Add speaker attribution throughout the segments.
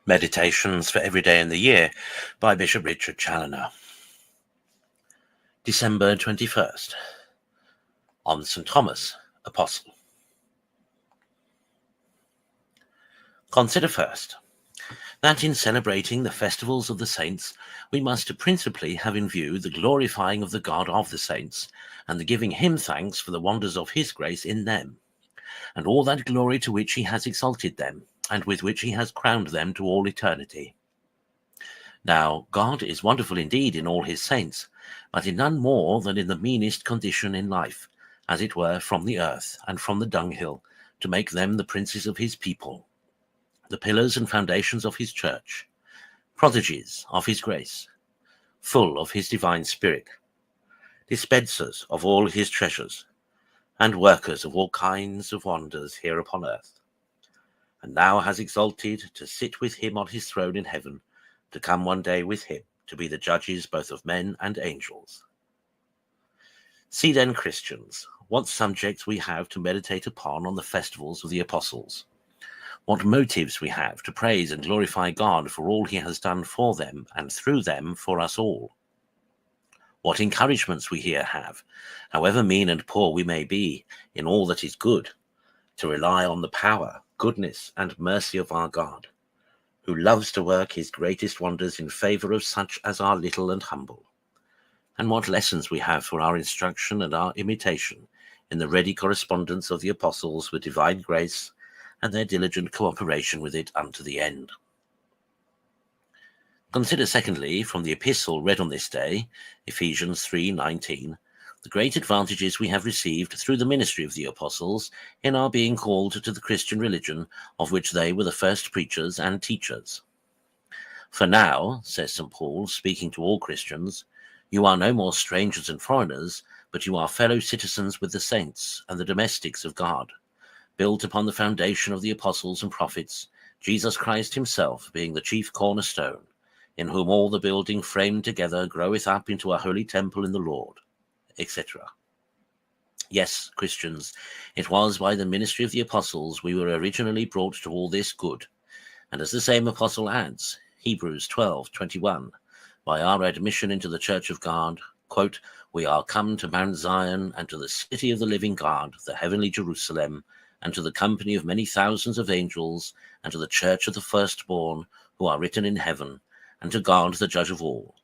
Speaker 1: Meditations for Every Day in the Year by Bishop Richard Challoner. December 21st. On St. Thomas, Apostle. Consider first that in celebrating the festivals of the saints, we must principally have in view the glorifying of the God of the saints, and the giving him thanks for the wonders of his grace in them, and all that glory to which he has exalted them, and with which he has crowned them to all eternity. Now, God is wonderful indeed in all his saints, but in none more than in the meanest condition in life, as it were from the earth and from the dunghill, to make them the princes of his people, the pillars and foundations of his church, prodigies of his grace, full of his divine spirit, dispensers of all his treasures, and workers of all kinds of wonders here upon earth, and now has exalted to sit with him on his throne in heaven, to come one day with him to be the judges both of men and angels. See then, Christians, what subjects we have to meditate upon on the festivals of the apostles, what motives we have to praise and glorify God for all he has done for them and through them for us all. What encouragements we here have, however mean and poor we may be, in all that is good, to rely on the power, goodness, and mercy of our God, who loves to work his greatest wonders in favour of such as are little and humble. And what lessons we have for our instruction and our imitation in the ready correspondence of the apostles with divine grace, and their diligent cooperation with it unto the end. Consider secondly, from the epistle read on this day, Ephesians 3:19, the great advantages we have received through the ministry of the apostles in our being called to the Christian religion, of which they were the first preachers and teachers. For now, says St. Paul, speaking to all Christians, you are no more strangers and foreigners, but you are fellow citizens with the saints and the domestics of God, built upon the foundation of the apostles and prophets, Jesus Christ himself being the chief cornerstone, in whom all the building framed together groweth up into a holy temple in the Lord, etc. Yes, Christians, it was by the ministry of the apostles we were originally brought to all this good, and as the same apostle adds, Hebrews 12:21, by our admission into the church of God, quote, we are come to Mount Zion, and to the city of the living God, the heavenly Jerusalem, and to the company of many thousands of angels, and to the church of the firstborn, who are written in heaven, and to God the judge of all,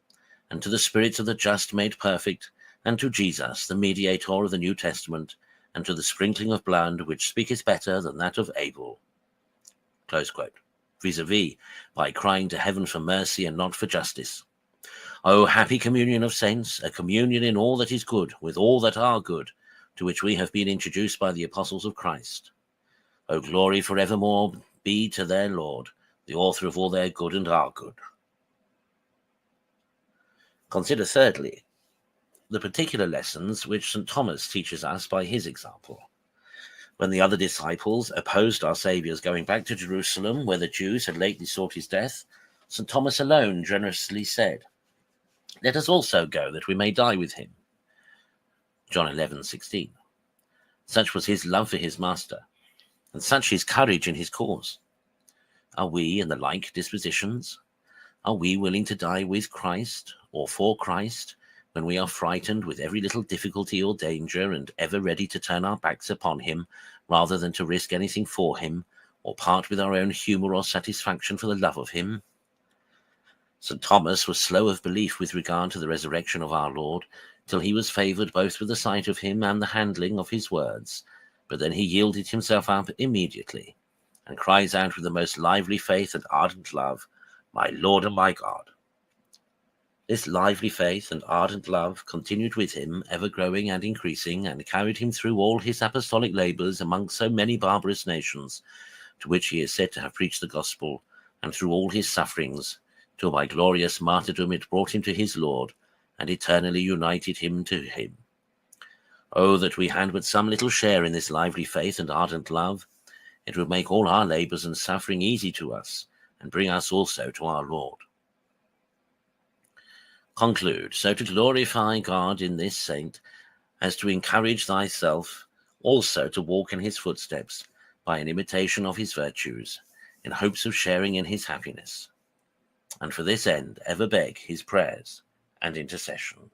Speaker 1: and to the spirits of the just made perfect, and to Jesus, the mediator of the New Testament, and to the sprinkling of blood, which speaketh better than that of Abel. Close quote. Vis-a-vis, by crying to heaven for mercy and not for justice. O happy communion of saints, a communion in all that is good, with all that are good, to which we have been introduced by the apostles of Christ. O glory forevermore be to their Lord, the author of all their good and our good. Consider thirdly, the particular lessons which St. Thomas teaches us by his example. When the other disciples opposed our Saviour's going back to Jerusalem, where the Jews had lately sought his death, St. Thomas alone generously said, let us also go, that we may die with him. John 11:16. Such was his love for his master, and such his courage in his cause. Are we in the like dispositions? Are we willing to die with Christ, or for Christ, when we are frightened with every little difficulty or danger, and ever ready to turn our backs upon him, rather than to risk anything for him, or part with our own humour or satisfaction for the love of him? St. Thomas was slow of belief with regard to the resurrection of our Lord, till he was favoured both with the sight of him and the handling of his words, but then he yielded himself up immediately, and cries out with the most lively faith and ardent love, my Lord and my God. This lively faith and ardent love continued with him, ever growing and increasing, and carried him through all his apostolic labours among so many barbarous nations, to which he is said to have preached the gospel, and through all his sufferings, till by glorious martyrdom it brought him to his Lord, and eternally united him to him. Oh, that we had but some little share in this lively faith and ardent love! It would make all our labours and suffering easy to us, and bring us also to our Lord. Conclude, so to glorify God in this saint, as to encourage thyself also to walk in his footsteps by an imitation of his virtues, in hopes of sharing in his happiness. And for this end ever beg his prayers and intercession.